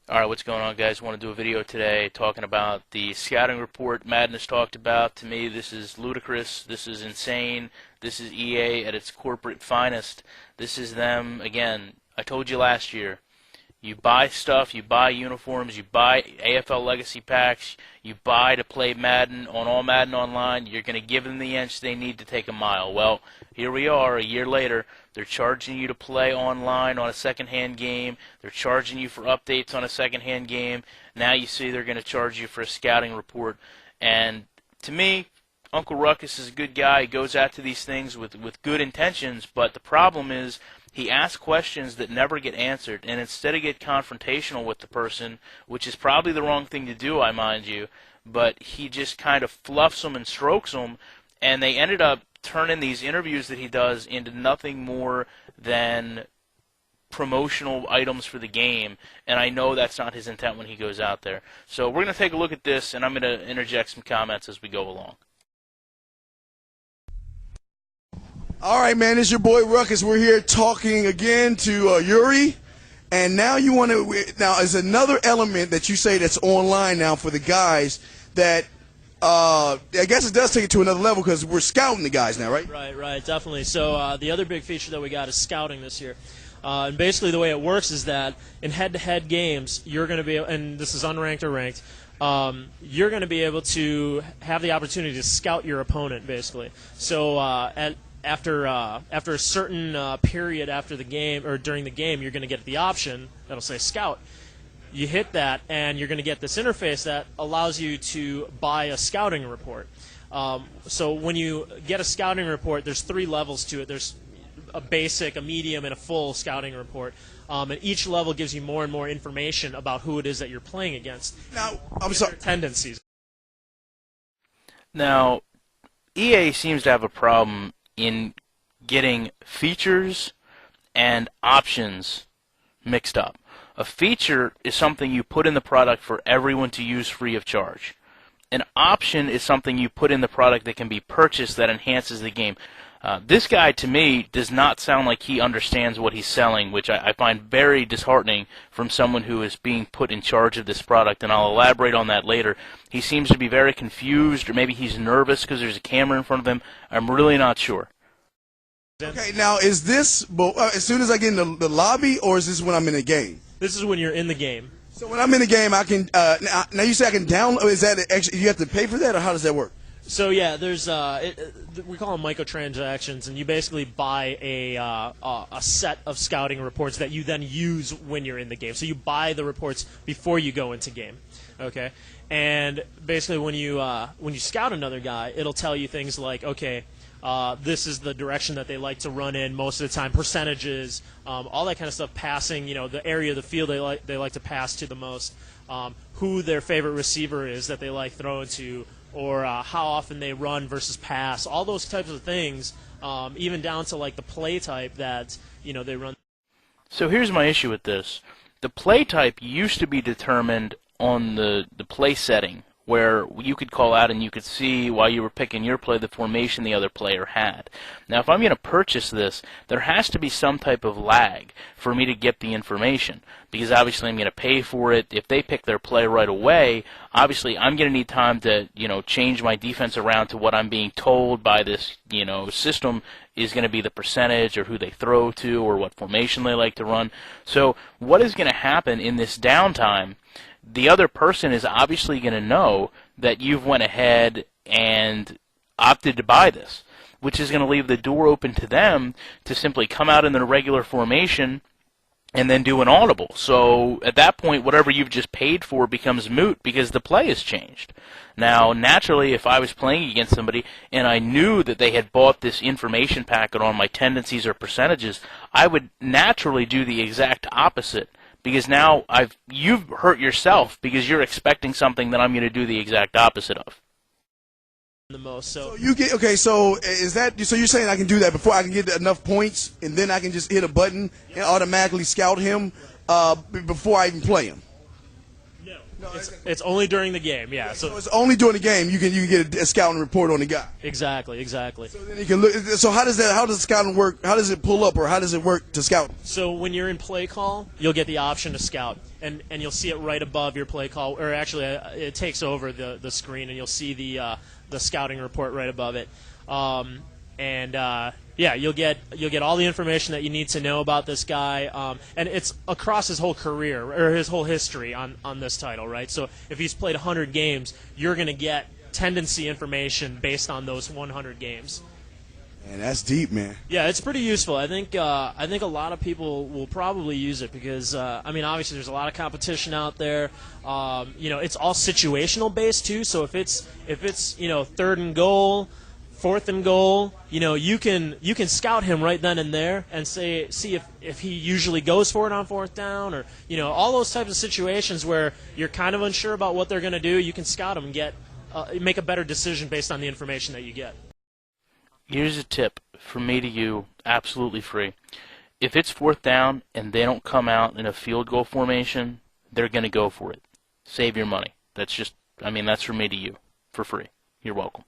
Alright, what's going on, guys? I want to do a video today talking about the scouting report Madden has talked about. To me, this is ludicrous. This is insane. This is EA at its corporate finest. This is them, again, I told you last year. You buy stuff, you buy uniforms, you buy AFL Legacy packs, you buy to play Madden on all Madden Online. You're going to give them the inch they need to take a mile. Well, here we are a year later. They're charging you to play online on a second-hand game. They're charging you for updates on a second-hand game. Now you see they're going to charge you for a scouting report. And to me, Uncle Ruckus is a good guy. He goes after these things with good intentions, but the problem is he asks questions that never get answered, and instead of get confrontational with the person, which is probably the wrong thing to do, I mind you, but he just kind of fluffs them and strokes them, and they ended up turning these interviews that he does into nothing more than promotional items for the game, and I know that's not his intent when he goes out there. So we're going to take a look at this, and I'm going to interject some comments as we go along. All right, man, it's your boy Ruckus. We're here talking again to Yuri, and now you want to. Now, there's another element that you say that's online now for the guys that I guess it does take it to another level because we're scouting the guys now, right? Right, definitely. So the other big feature that we got is scouting this year. And basically the way it works is that in head-to-head games, you're going to be, and this is unranked or ranked, you're going to be able to have the opportunity to scout your opponent, basically. So after a certain period after the game or during the game, you're going to get the option that'll say scout. You hit that, and you're going to get this interface that allows you to buy a scouting report. So when you get a scouting report, there's 3 levels to it. There's a basic, a medium, and a full scouting report. And each level gives you more and more information about who it is that you're playing against. Now, I'm sorry. Tendencies. Now, EA seems to have a problem in getting features and options mixed up. A feature is something you put in the product for everyone to use free of charge. An option is something you put in the product that can be purchased that enhances the game. This guy, to me, does not sound like he understands what he's selling, which I find very disheartening from someone who is being put in charge of this product, and I'll elaborate on that later. He seems to be very confused, or maybe he's nervous because there's a camera in front of him. I'm really not sure. Okay, now is this as soon as I get in the lobby, or is this when I'm in the game? This is when you're in the game. So when I'm in the game, I can. Now you say I can download. Is that extra? You have to pay for that, or how does that work? So yeah, there's we call them microtransactions, and you basically buy a set of scouting reports that you then use when you're in the game. So you buy the reports before you go into game, okay? And basically, when you scout another guy, it'll tell you things like, okay, this is the direction that they like to run in most of the time, percentages, all that kind of stuff, passing, the area of the field they like to pass to the most, who their favorite receiver is that they like throwing to, or how often they run versus pass, all those types of things, even down to like the play type that they run. So here's my issue with this. The play type used to be determined on the play setting, where you could call out and you could see while you were picking your play the formation the other player had. Now, if I'm going to purchase this, there has to be some type of lag for me to get the information, because obviously I'm going to pay for it. If they pick their play right away, obviously I'm going to need time to, change my defense around to what I'm being told by this, system is going to be the percentage or who they throw to or what formation they like to run. So what is going to happen in this downtime? The other person is obviously going to know that you've went ahead and opted to buy this, which is going to leave the door open to them to simply come out in their regular formation and then do an audible. So at that point, whatever you've just paid for becomes moot because the play has changed. Now, naturally, if I was playing against somebody and I knew that they had bought this information packet on my tendencies or percentages, I would naturally do the exact opposite. Because now you've hurt yourself because you're expecting something that I'm going to do the exact opposite of. The most. So you get okay. So is that so? You're saying I can do that before I can get enough points, and then I can just hit a button and automatically scout him before I even play him? It's only during the game, yeah. So it's only during the game you can get a scouting report on the guy. Exactly. So then you can look. So how does scouting work? How does it pull up, or how does it work to scout? So when you're in play call, you'll get the option to scout, and you'll see it right above your play call, or actually it takes over the screen, and you'll see the scouting report right above it. Yeah, you'll get all the information that you need to know about this guy, and it's across his whole career or his whole history on this title, right? So if he's played 100 games, you're going to get tendency information based on those 100 games. Man, that's deep, man. Yeah, it's pretty useful. I think a lot of people will probably use it because obviously there's a lot of competition out there. It's all situational based too. So if it's third and goal, fourth and goal, you can scout him right then and there and see if he usually goes for it on fourth down, or all those types of situations where you're kind of unsure about what they're going to do. You can scout them and make a better decision based on the information that you get. Here's a tip from me to you, absolutely free. If it's fourth down and they don't come out in a field goal formation, they're going to go for it. Save your money. That's from me to you, for free. You're welcome.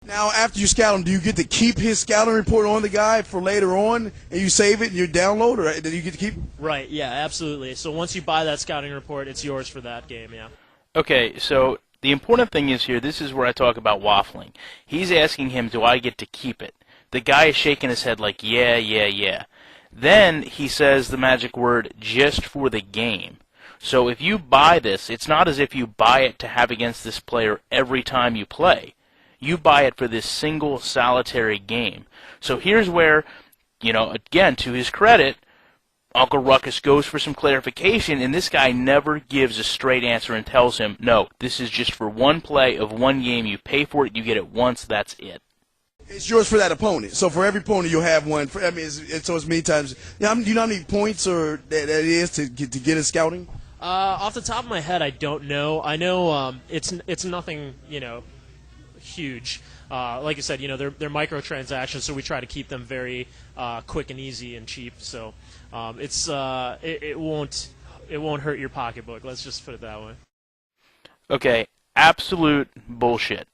Now, after you scout him, do you get to keep his scouting report on the guy for later on, and you save it and you download, or do you get to keep it? Right, yeah, absolutely. So once you buy that scouting report, it's yours for that game, yeah. Okay, so the important thing is here, this is where I talk about waffling. He's asking him, do I get to keep it? The guy is shaking his head like, yeah. Then he says the magic word, just for the game. So if you buy this, it's not as if you buy it to have against this player every time you play. You buy it for this single solitary game. So here's where, again, to his credit, Uncle Ruckus goes for some clarification, and this guy never gives a straight answer and tells him, no, this is just for one play of one game. You pay for it, you get it once, that's it. It's yours for that opponent. So for every opponent, you'll have one. So it's many times. Do you know how many points that it is to get a scouting? Off the top of my head, I don't know. I know it's nothing, huge. Like I said, they're microtransactions, so we try to keep them very quick and easy and cheap. So it won't hurt your pocketbook. Let's just put it that way. Okay, absolute bullshit.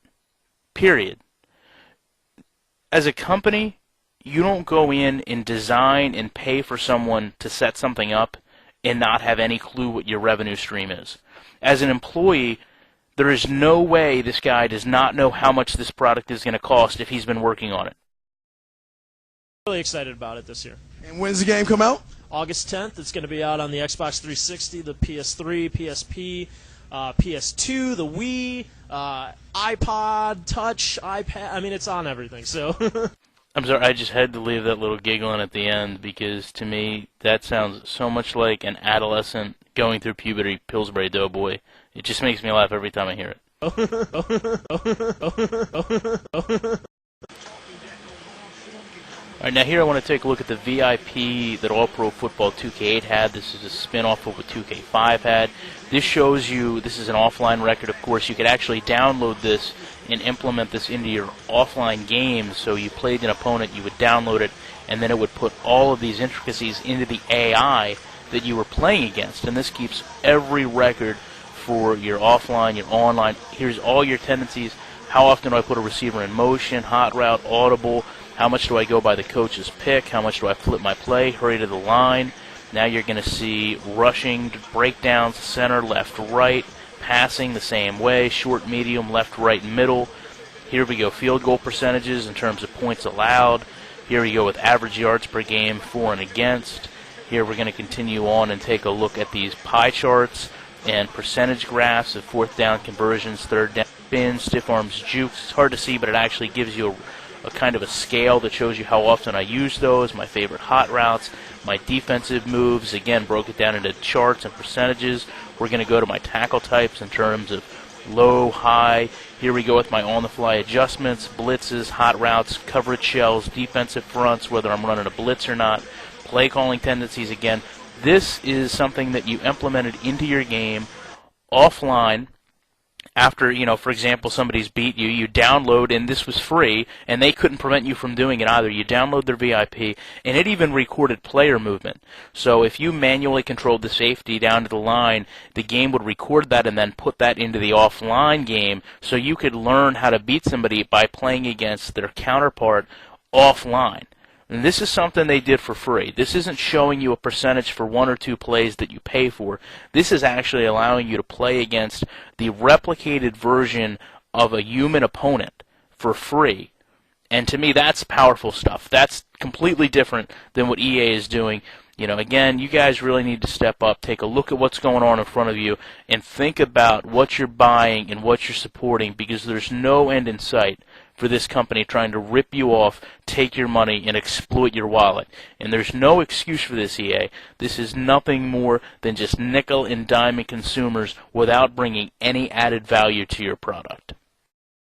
Period. As a company, you don't go in and design and pay for someone to set something up and not have any clue what your revenue stream is. As an employee, there is no way this guy does not know how much this product is going to cost if he's been working on it. Really excited about it this year. And when's the game come out? August 10th. It's going to be out on the Xbox 360, the PS3, PSP, PS2, the Wii, iPod, Touch, iPad. It's on everything. So. I'm sorry, I just had to leave that little giggle in at the end because to me that sounds so much like an adolescent going through puberty Pillsbury Doughboy. It just makes me laugh every time I hear it. All right, now here I want to take a look at the VIP that All Pro Football 2K8 had. This is a spin-off of what 2K5 had. This shows you, this is an offline record, of course. You could actually download this and implement this into your offline game. So you played an opponent, you would download it, and then it would put all of these intricacies into the AI that you were playing against. And this keeps every record for your offline, your online. Here's all your tendencies. How often do I put a receiver in motion, hot route, audible? How much do I go by the coach's pick? How much do I flip my play, hurry to the line? Now you're going to see rushing, breakdowns, center, left, right, passing the same way, short, medium, left, right, middle. Here we go, field goal percentages in terms of points allowed. Here we go with average yards per game, for and against. Here we're going to continue on and take a look at these pie charts and percentage graphs of fourth down conversions, third down spins, stiff arms, jukes. It's hard to see, but it actually gives you a kind of a scale that shows you how often I use those, my favorite hot routes, my defensive moves. Again, broke it down into charts and percentages. We're going to go to my tackle types in terms of low, high. Here we go with my on-the-fly adjustments, blitzes, hot routes, coverage shells, defensive fronts, whether I'm running a blitz or not, play calling tendencies. Again, this is something that you implemented into your game offline after, for example, somebody's beat you, you download, and this was free, and they couldn't prevent you from doing it either. You download their VIP, and it even recorded player movement. So if you manually controlled the safety down to the line, the game would record that and then put that into the offline game, so you could learn how to beat somebody by playing against their counterpart offline. And this is something they did for free. This isn't showing you a percentage for 1 or 2 plays that you pay for. This is actually allowing you to play against the replicated version of a human opponent for free. And to me, that's powerful stuff. That's completely different than what EA is doing. Again, you guys really need to step up, take a look at what's going on in front of you, and think about what you're buying and what you're supporting, because there's no end in sight for this company trying to rip you off, take your money, and exploit your wallet. And there's no excuse for this, EA. This is nothing more than just nickel and diming consumers without bringing any added value to your product.